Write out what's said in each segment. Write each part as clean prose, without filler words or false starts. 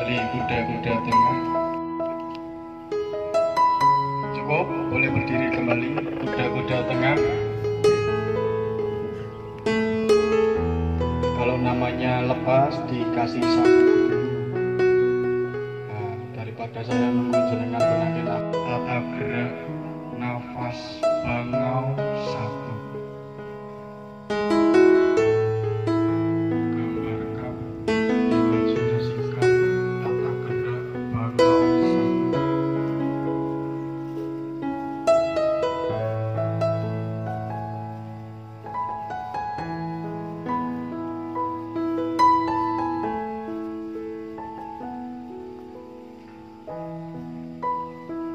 kembali kuda-kuda tengah. Cukup, boleh berdiri kembali kuda-kuda tengah. Kalau namanya lepas dikasih sapu. Nah, daripada saya nunggu jenengan penangin tata gerak nafas bangau satu. Gambarkan imajinasikan tata gerak bangau satu.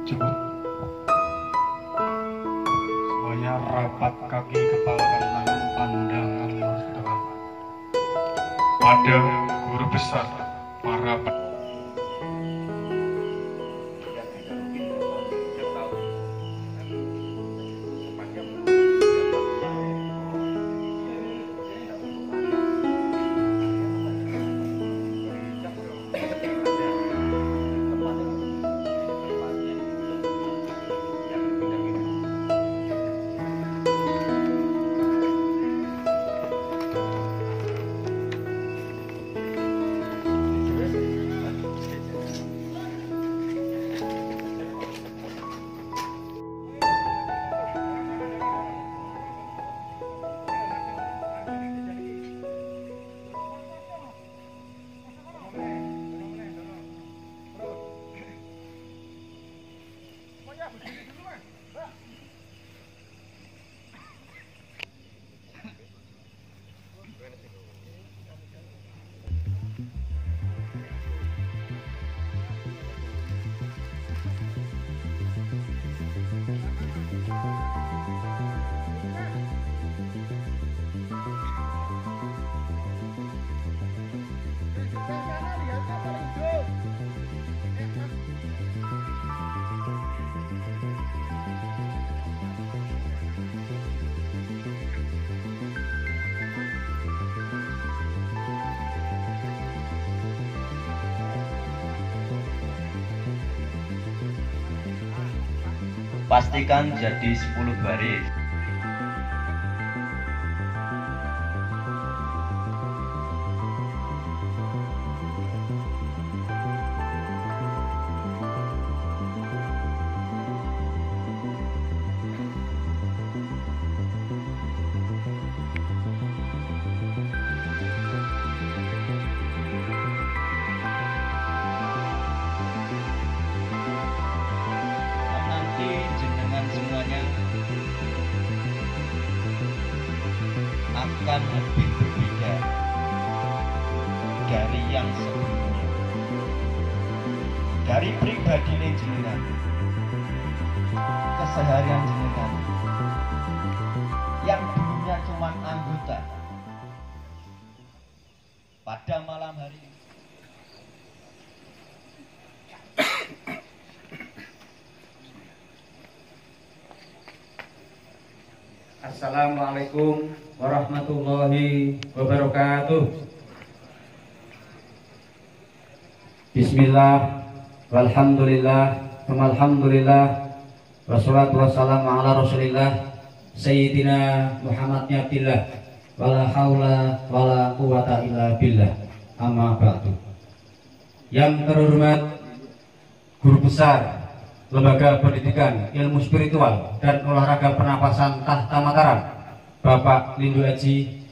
Cukup. Semuanya rapat kaki, kepala dan tangan, pandangan lurus ke depan. Pada guru besar para pastikan jadi 10 baris. Semuanya akan lebih berbeda dari yang sebelumnya. Dari pribadi jenengan, keseharian jenengan yang dulunya cuma anggota, pada malam hari ini Assalamualaikum warahmatullahi wabarakatuh. Bismillah, walhamdulillah, walhamdulillah, wassalatu wassalamu ala rasulillah Sayyidina Muhammad Abdillah, wala hawla wala quwata illa billah, amma ba'du. Yang terhormat Guru Besar Lembaga Pendidikan Ilmu Spiritual dan Olahraga Pernapasan Tahta Mataram, Bapak Lindu Aji.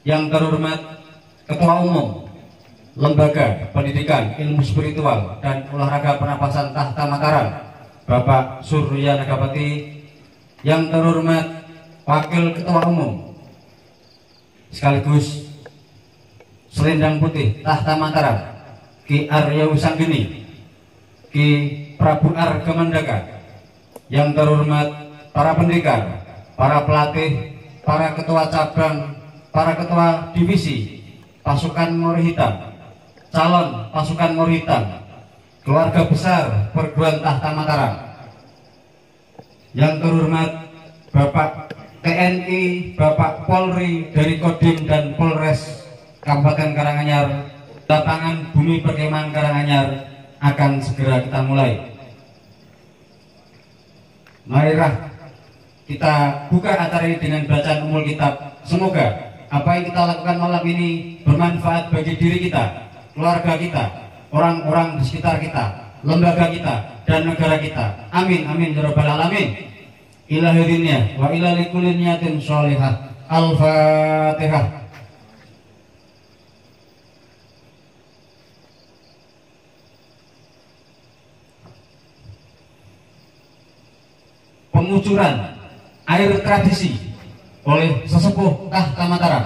Yang terhormat Ketua Umum Lembaga Pendidikan Ilmu Spiritual dan Olahraga Pernapasan Tahta Mataram, Bapak Surya Nagapati. Yang terhormat Wakil Ketua Umum sekaligus Selendang Putih Tahta Mataram, Ki Arya Wisanggeni, Ki Prabu Argamandaka. Yang terhormat para pendekar, para pelatih, para ketua cabang, para ketua divisi pasukan Mori Hitam, calon pasukan Mori Hitam, keluarga besar perguruan Tahta Mataram. Yang terhormat Bapak TNI, Bapak Polri dari Kodim dan Polres Kabupaten Karanganyar, lapangan bumi perkemahan Karanganyar akan segera kita mulai. Marilah kita buka acara ini dengan bacaan umul kitab. Semoga apa yang kita lakukan malam ini bermanfaat bagi diri kita, keluarga kita, orang-orang di sekitar kita, lembaga kita, dan negara kita. Amin, amin, ya rabbal alamin. Ilahirinnya wa ila likulli niyatin sholihah. Al-Fatihah. Pengucuran air tradisi oleh sesepuh Tahta Mataram.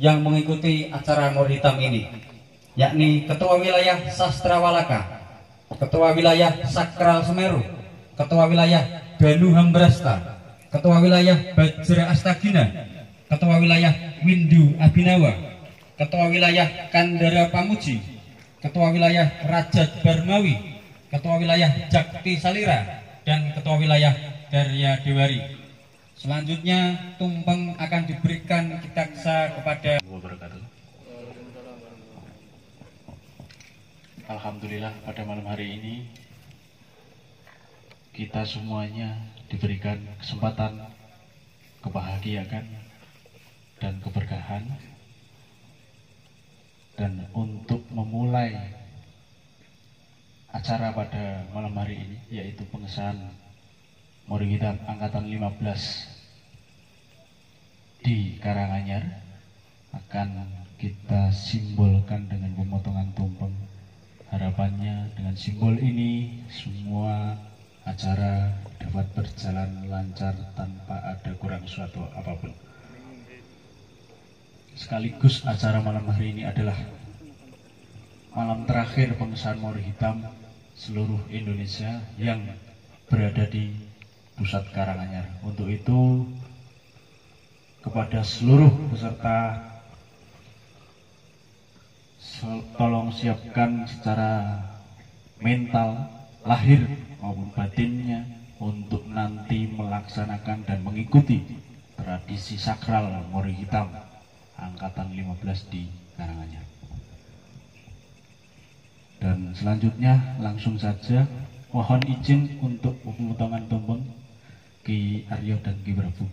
Yang mengikuti acara Mor Hitam ini, yakni Ketua Wilayah Sastra Walaka, Ketua Wilayah Sakral Semeru, Ketua Wilayah Danu Hambrasta, Ketua Wilayah Bajra Astagina, Ketua Wilayah Windu Abinawa, Ketua Wilayah Kandara Pamuji, Ketua Wilayah Rajat Barmawi, Ketua Wilayah Jakti Salira, dan Ketua Wilayah Darya Dewari. Selanjutnya tumpeng akan diberikan kitaksa kepada wabarakatuh. Alhamdulillah pada malam hari ini kita semuanya diberikan kesempatan kebahagiaan dan keberkahan, dan untuk memulai acara pada malam hari ini, yaitu pengesahan Mor Hitam Angkatan 15 di Karanganyar, akan kita simbolkan dengan pemotongan tumpeng. Harapannya dengan simbol ini semua acara dapat berjalan lancar tanpa ada kurang suatu apapun. Sekaligus acara malam hari ini adalah malam terakhir pengesahan Mor Hitam seluruh Indonesia yang berada di pusat Karanganyar. Untuk itu, kepada seluruh peserta, tolong siapkan secara mental, lahir maupun batinnya untuk nanti melaksanakan dan mengikuti tradisi sakral Mor Hitam Angkatan 15 di Karanganyar. Dan selanjutnya langsung saja mohon izin untuk pemotongan tumpeng Ki Aryo dan Ki Prabu.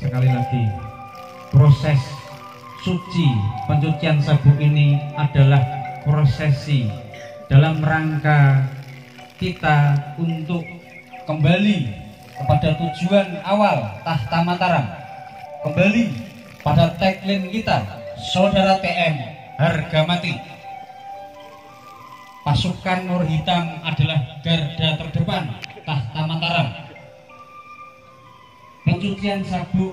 Sekali lagi, proses suci pencucian sabuk ini adalah prosesi dalam rangka kita untuk kembali kepada tujuan awal Tahta Mataram, kembali pada tagline kita, Saudara TM harga mati. Pasukan Nur Hitam adalah garda terdepan Tahta Mataram. Pencucian sabuk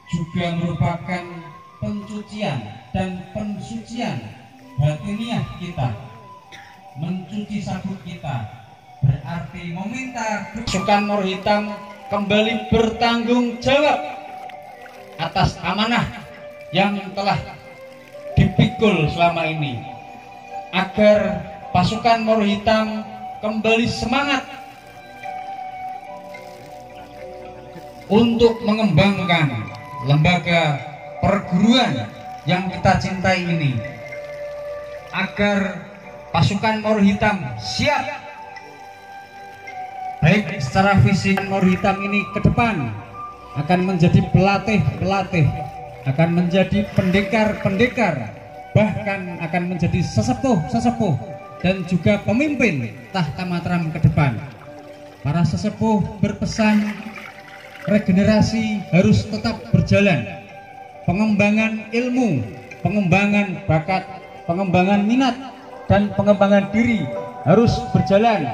juga merupakan pencucian dan pensucian batiniah kita. Mencuci sabuk kita berarti meminta pasukan Nur Hitam kembali bertanggung jawab atas amanah yang telah dipikul selama ini, agar pasukan Nur Hitam kembali semangat untuk mengembangkan lembaga perguruan yang kita cintai ini, agar pasukan Nur Hitam siap baik secara fisik. Nur Hitam ini ke depan akan menjadi pelatih-pelatih, akan menjadi pendekar-pendekar, bahkan akan menjadi sesepuh-sesepuh dan juga pemimpin Tahta Mataram ke depan. Para sesepuh berpesan regenerasi harus tetap berjalan. Pengembangan ilmu, pengembangan bakat, pengembangan minat, dan pengembangan diri harus berjalan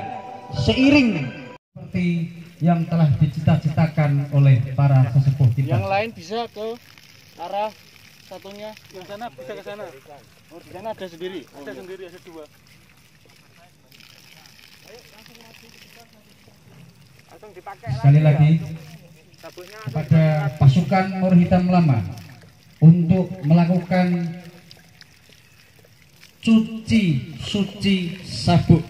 seiring seperti yang telah dicita-citakan oleh para sesepuh kita. Yang lain bisa ke arah satunya, yang sana bisa ke sana. Oh, di sana ada sendiri. Ada sendiri, ada dua. Langsung dipakai Sekali lagi kepada pasukan Nur Hitam Lama untuk melakukan cuci suci sabuk.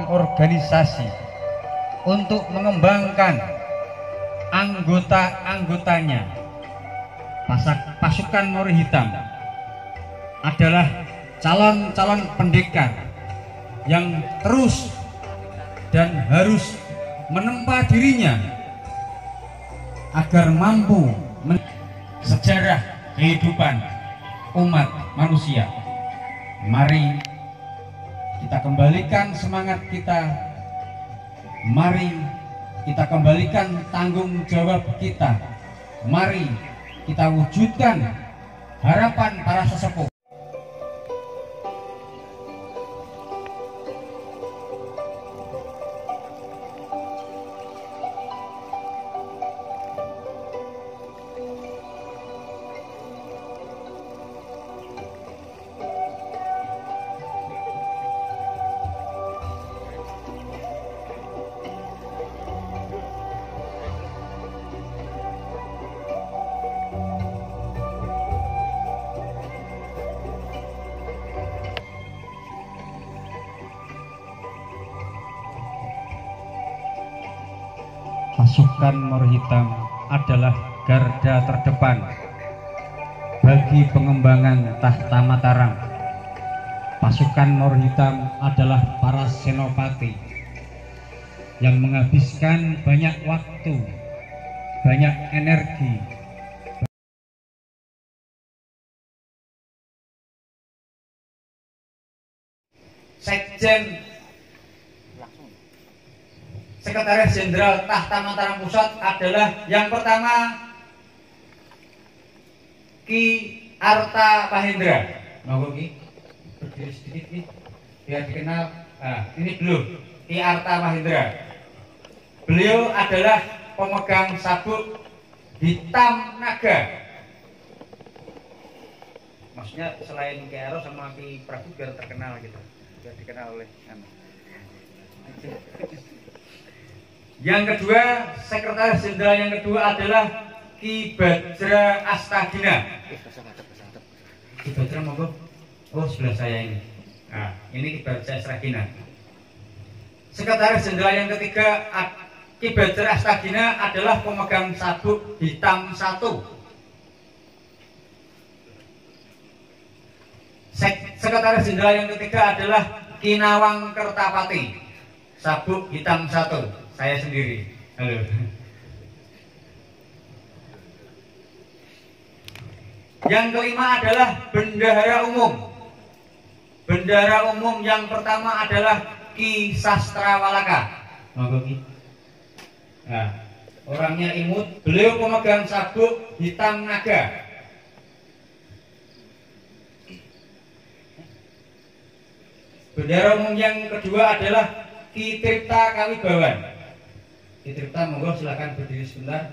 Organisasi untuk mengembangkan anggota-anggotanya. Pasukan Nur Hitam adalah calon-calon pendekar yang terus dan harus menempa dirinya agar mampu sejarah kehidupan umat manusia. Mari kita kembalikan semangat kita, mari kita kembalikan tanggung jawab kita, mari kita wujudkan harapan para sesepuh. Pasukan Nur Hitam adalah garda terdepan bagi pengembangan Tahta Mataram. Pasukan Nur Hitam adalah para senopati yang menghabiskan banyak waktu, banyak energi, Sekjen Sekretaris Jenderal Tahta Mataram Pusat adalah yang pertama Ki Arta Mahendra. Monggo Ki, berdiri sedikit Ki, biar dikenal. Nah, ini belum Ki Arta Mahendra. Beliau adalah pemegang sabuk hitam naga. Maksudnya selain Ki Aro sama Ki Prabu biar terkenal gitu, biar dikenal oleh Yang kedua, Sekretaris Jenderal yang kedua adalah Ki Bajra Astagina. Ki Bajra monggo. Oh, sebelah saya ini. Nah, ini Ki Bajra Astagina. Sekretaris Jenderal yang ketiga, Ki Bajra Astagina adalah pemegang sabuk hitam 1. Sekretaris Jenderal yang ketiga adalah Ki Nawang Kertapati, sabuk hitam 1. Saya sendiri. Halo. Yang kelima adalah bendahara umum. Bendahara umum yang pertama adalah Ki Sastrawalaka. Monggo Ki. Nah, orangnya imut. Beliau pemegang sabuk hitam naga. Bendahara umum yang kedua adalah Ki Tripta Kawibawan. Ki Tripta monggo silakan berdiri sebentar.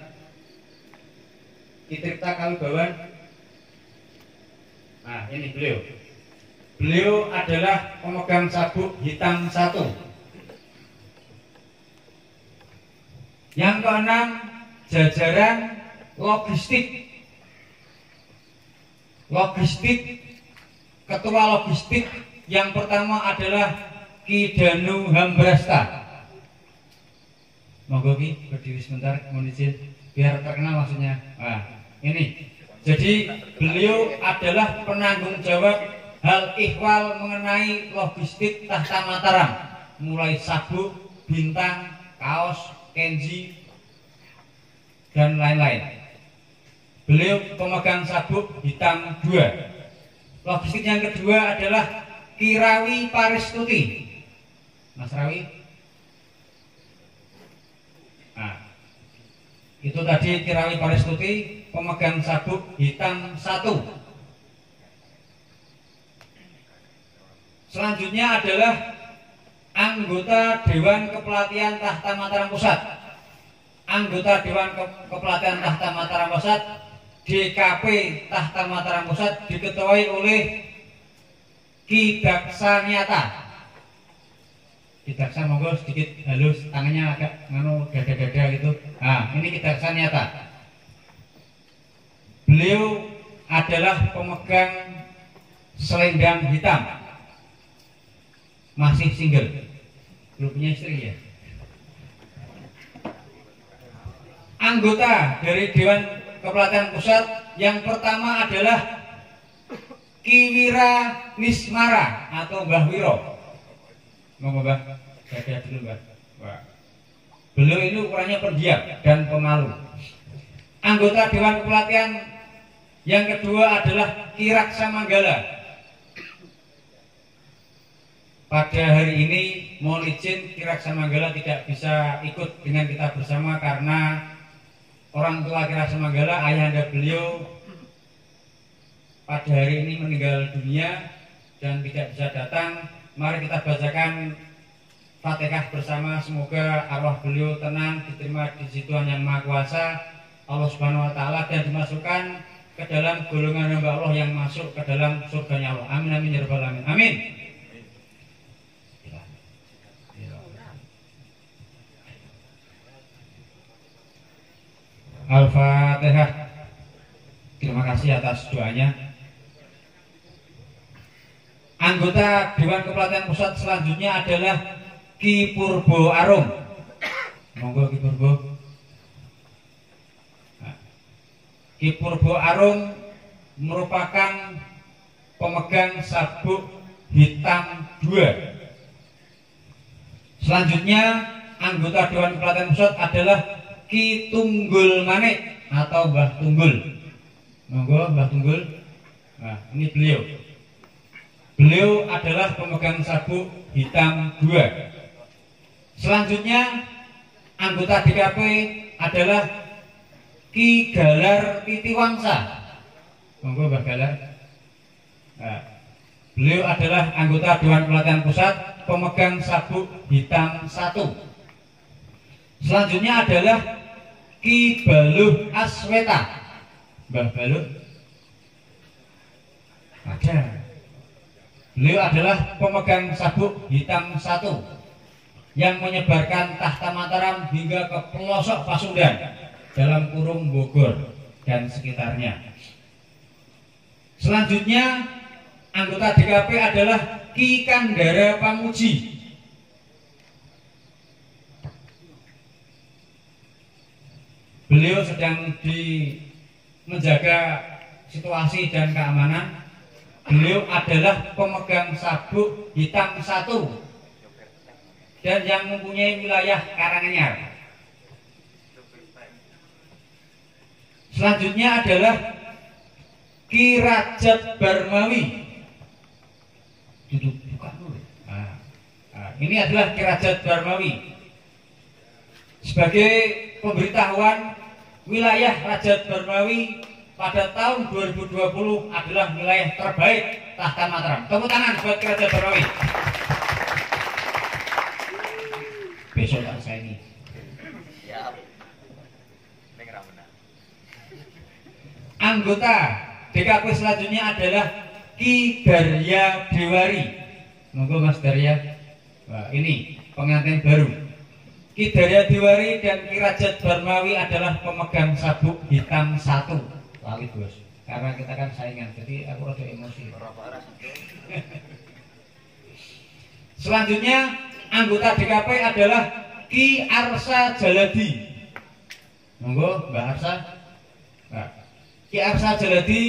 Ki Tripta Kawibawan. Nah, ini beliau. Beliau adalah pemegang sabuk hitam 1. Yang keenam, jajaran logistik. Ketua logistik yang pertama adalah Ki Danu Hambrasta. Monggo Ki berdiri sebentar, mohon izin biar terkenal maksudnya. Nah, ini. Jadi beliau adalah penanggung jawab hal ihwal mengenai logistik Tahta Mataram, mulai sabuk, bintang, kaos, kenji, dan lain-lain. Beliau pemegang sabuk hitam 2. Logistik yang kedua adalah Ki Rawi Paristuti. Mas Rawi. Nah, itu tadi Ki Rawi Paristuti, pemegang sabuk hitam 1. Selanjutnya adalah anggota Dewan Kepelatihan Tahta Mataram Pusat. Anggota Dewan Kepelatihan Tahta Mataram Pusat, DKP Tahta Mataram Pusat, diketuai oleh Ki Daksa Nyata. Ki Daksa monggo sedikit halus, tangannya agak nganu dada-dada gitu. Nah, ini Ki Daksa Nyata. Beliau adalah pemegang selendang hitam, masih single, belum punya istri ya. Anggota dari Dewan Kepelatihan Pusat yang pertama adalah Ki Wira Nismara atau Mbah Wiro. Monggo Mbah, saya dulu Mbah. Beliau itu ukurannya pendiam dan pemalu. Anggota Dewan Kepelatihan yang kedua adalah Ki Raksa Manggala. Pada hari ini mohon izin Ki Raksa Manggala tidak bisa ikut dengan kita bersama karena orang tua Ki Raksa Manggala, ayahanda beliau, pada hari ini meninggal dunia dan tidak bisa datang. Mari kita bacakan Fatihah bersama, semoga arwah beliau tenang, diterima di sisi Tuhan Yang Maha Kuasa, Allah Subhanahu Wa Taala, dan dimasukkan ke dalam golongan hamba Allah yang masuk ke dalam surganya Allah. Amin amin ya rabbal alamin. Amin. Al-Fatihah. Terima kasih atas doanya. Anggota Dewan Kepelatihan Pusat selanjutnya adalah Ki Purbo Arum. Monggo Ki Purbo. Ki Purbo Arum merupakan pemegang sabuk hitam 2. Selanjutnya anggota Dewan Kepelatihan Pusat adalah Ki Tunggul Manik atau Mbah Tunggul. Monggo Mbah Tunggul. Nah, ini beliau. Beliau adalah pemegang sabuk hitam 2. Selanjutnya anggota DKP adalah Ki Galar Titiwangsa. Monggo Mbah Galar. Nah, beliau adalah anggota Dewan Pelatihan Pusat, pemegang sabuk hitam 1. Selanjutnya adalah Ki Baluh Asweta. Mbah Baluh ada. Beliau adalah pemegang sabuk hitam 1 yang menyebarkan tahta Mataram hingga ke pelosok Pasundan dalam kurung Bogor dan sekitarnya. Selanjutnya anggota DKP adalah Ki Kandara Pamuji. Beliau sedang menjaga situasi dan keamanan. Beliau adalah pemegang sabuk hitam 1 dan yang mempunyai wilayah Karanganyar. Selanjutnya adalah Ki Rajat Barmawi. Buka dulu. Ini adalah Ki Rajat Barmawi. Sebagai pemberitahuan, wilayah Rajat Barmawi pada tahun 2020 adalah wilayah terbaik tahta Mataram. Tepuk tangan buat Ki Rajat Barmawi. Besok tak saya ini. Anggota DKP selanjutnya adalah Ki Darya Dewari. Monggo Mas Darya. Wah, ini pengantin baru. Ki Darya Dewari dan Ki Rajat Barmawi adalah pemegang sabuk hitam 1. Lali bos. Karena kita kan saingan, jadi aku rada emosi. Selanjutnya anggota DKP adalah Ki Arsa Jaladi. Monggo Mbak Arsa. Nah, Ki Arsa Jaladi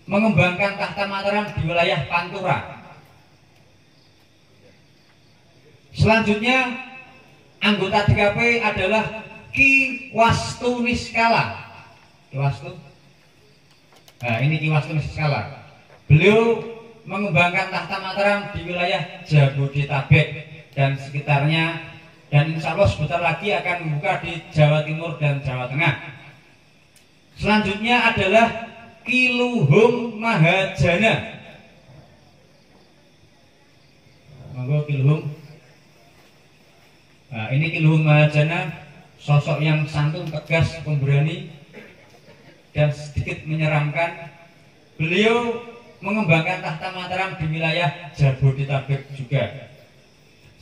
mengembangkan tahta Mataram di wilayah Pantura. Selanjutnya anggota DKP adalah Ki Wastu Niskala. Ki Wastu. Nah, ini Ki Wastu Niskala. Beliau mengembangkan tahta Mataram di wilayah Jabodetabek dan sekitarnya, dan insya Allah sebentar lagi akan membuka di Jawa Timur dan Jawa Tengah. Selanjutnya adalah Ki Luhung Mahajana. Monggo Ki Luhung. Nah, ini Ki Luhung Mahajana, sosok yang santun, tegas, pemberani, dan sedikit menyeramkan. Beliau mengembangkan tahta Mataram di wilayah Jabodetabek juga.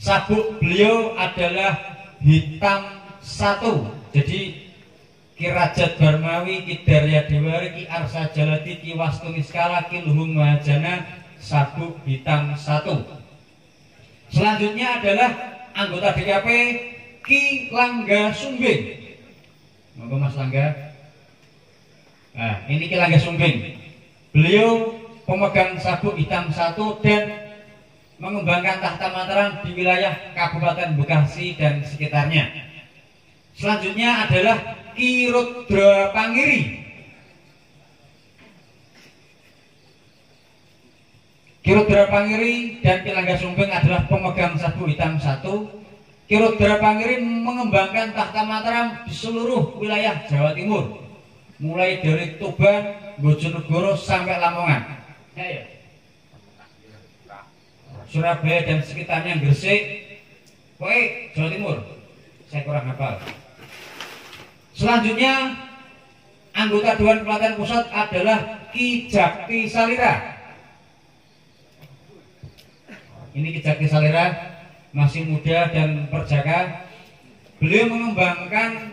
Sabuk beliau adalah hitam 1. Jadi Ki Rajat Barmawi, Ki Darya Dewari, Ki Arsa Jaladi, Ki Wastu Niskala, Ki Luhung Mahajana, sabuk hitam 1. Selanjutnya adalah anggota DKP Ki Langga Sumbing. Monggo Mas Langga. Nah, ini Ki Langga Sumbing. Beliau pemegang sabuk hitam 1 dan mengembangkan tahta Mataram di wilayah Kabupaten Bekasi dan sekitarnya. Selanjutnya adalah Ki Rudra Pangiri. Ki Rudra Pangiri dan Ki Langga Sumbing adalah pemegang sabuk hitam 1. Ki Rudra Pangiri mengembangkan tahta Mataram di seluruh wilayah Jawa Timur, mulai dari Tuban, Bojonegoro sampai Lamongan. Ya. Surabaya dan sekitarnya, Gresik, pokoknya Jawa Timur. Saya kurang hafal. Selanjutnya anggota Dewan Pelatihan Pusat adalah Ki Jakti Salira. Ini Ki Jakti Salira, masih muda dan perjaka. Beliau mengembangkan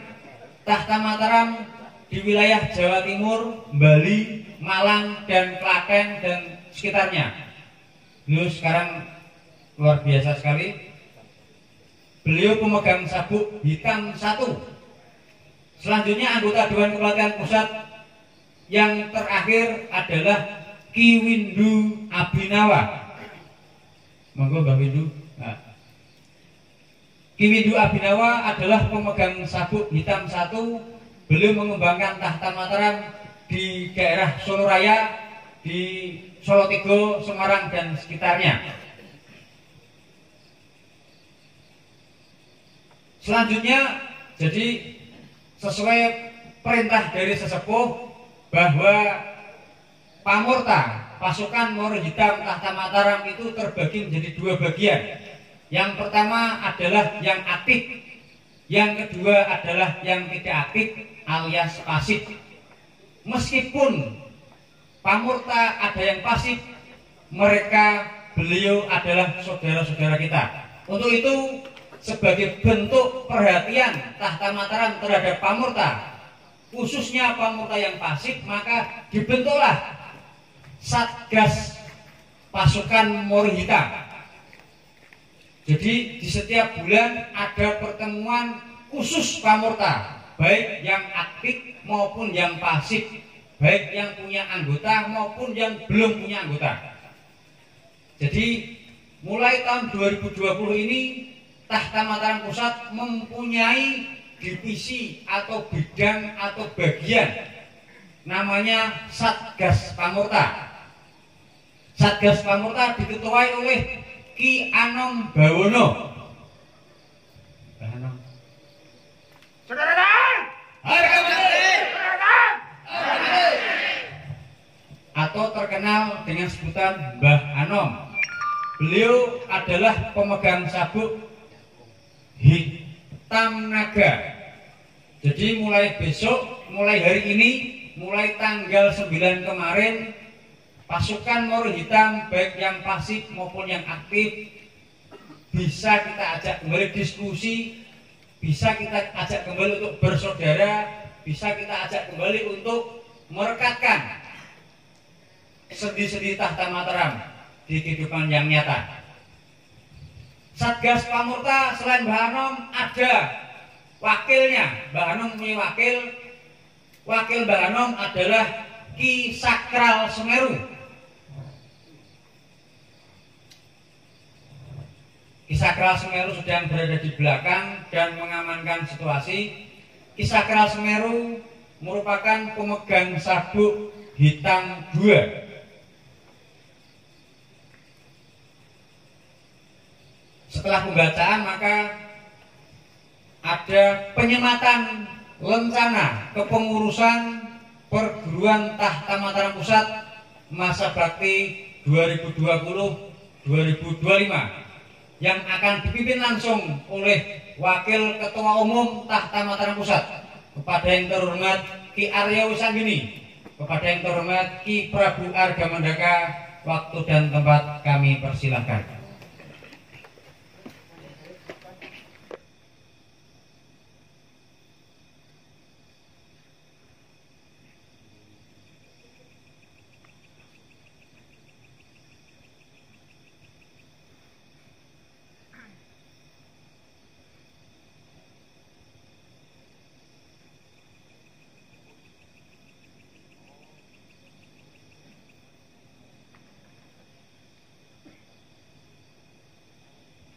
tahta Mataram di wilayah Jawa Timur, Bali, Malang, dan Klaten dan sekitarnya. Beliau sekarang luar biasa sekali. Beliau pemegang sabuk hitam 1. Selanjutnya anggota Dewan Pelatihan Pusat yang terakhir adalah Ki Windu Abhinawa. Monggo Mbak Windu. Nah, Ki Windu Abhinawa adalah pemegang sabuk hitam 1. Beliau mengembangkan tahta Mataram di daerah Solo Raya, di Solo Tigo, Semarang dan sekitarnya. Selanjutnya, jadi sesuai perintah dari sesepuh bahwa Pamurta pasukan Moro Hitam Tahta Mataram itu terbagi menjadi dua bagian. Yang pertama adalah yang aktif, yang kedua adalah yang tidak aktif alias pasif. Meskipun Pamurta ada yang pasif, beliau adalah saudara-saudara kita. Untuk itu, sebagai bentuk perhatian Tahta Mataram terhadap Pamurta, khususnya Pamurta yang pasif, maka dibentuklah Satgas Pasukan Moro Hitam. Jadi di setiap bulan ada pertemuan khusus Pamurta, baik yang aktif maupun yang pasif, baik yang punya anggota maupun yang belum punya anggota. Jadi mulai tahun 2020 ini Tahta Mataram Pusat mempunyai divisi atau bidang atau bagian namanya Satgas Pamurta. Satgas Pamurta diketuai oleh Ki Anom Bawono. Atau terkenal dengan sebutan Mbah Anom. Beliau adalah pemegang sabuk hitam naga. Jadi mulai besok, mulai hari ini, mulai tanggal 9 kemarin, pasukan Moro Hitam baik yang pasif maupun yang aktif bisa kita ajak kembali diskusi, bisa kita ajak kembali untuk bersaudara, bisa kita ajak kembali untuk merekatkan sendi-sendi Tahta Mataram di kehidupan yang nyata. Satgas Pamurta selain Mbah Anom ada wakilnya. Mbah Anom punya wakil. Wakil Mbah Anom adalah Ki Sakral Semeru. Ki Sakral Semeru sedang berada di belakang dan mengamankan situasi. Ki Sakral Semeru merupakan pemegang sabuk hitam 2. Setelah pembacaan maka ada penyematan lencana kepengurusan perguruan Tahta Mataram Pusat masa bakti 2020-2025 yang akan dipimpin langsung oleh Wakil Ketua Umum Tahta Mataram Pusat, kepada yang terhormat Ki Arya Wisanggeni, kepada yang terhormat Ki Prabu Argamandaka. Waktu dan tempat kami persilahkan.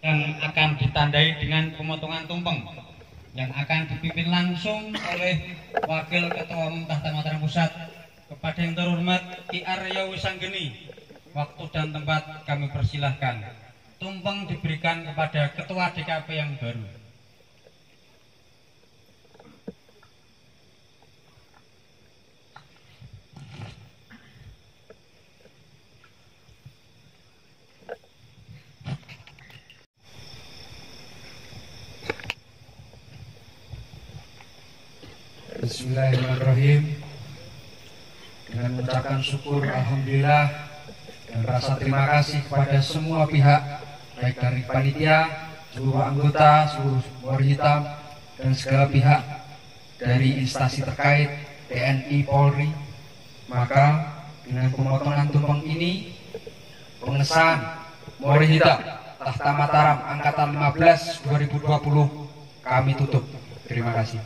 Yang akan ditandai dengan pemotongan tumpeng yang akan dipimpin langsung oleh Wakil Ketua Umum Tahta Mataram Pusat, kepada yang terhormat Ki Arya Wisanggeni. Waktu dan tempat kami persilahkan. Tumpeng diberikan kepada Ketua DKP yang baru. Bismillahirrahmanirrahim. Dengan mengucapkan syukur alhamdulillah dan rasa terima kasih kepada semua pihak, baik dari panitia, seluruh anggota, seluruh Moro Hitam, dan segala pihak dari instansi terkait, TNI, Polri. Maka dengan pemotongan tumpeng ini, pengesahan Moro Hitam Tahta Mataram Angkatan 15 2020 kami tutup. Terima kasih.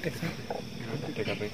DKP.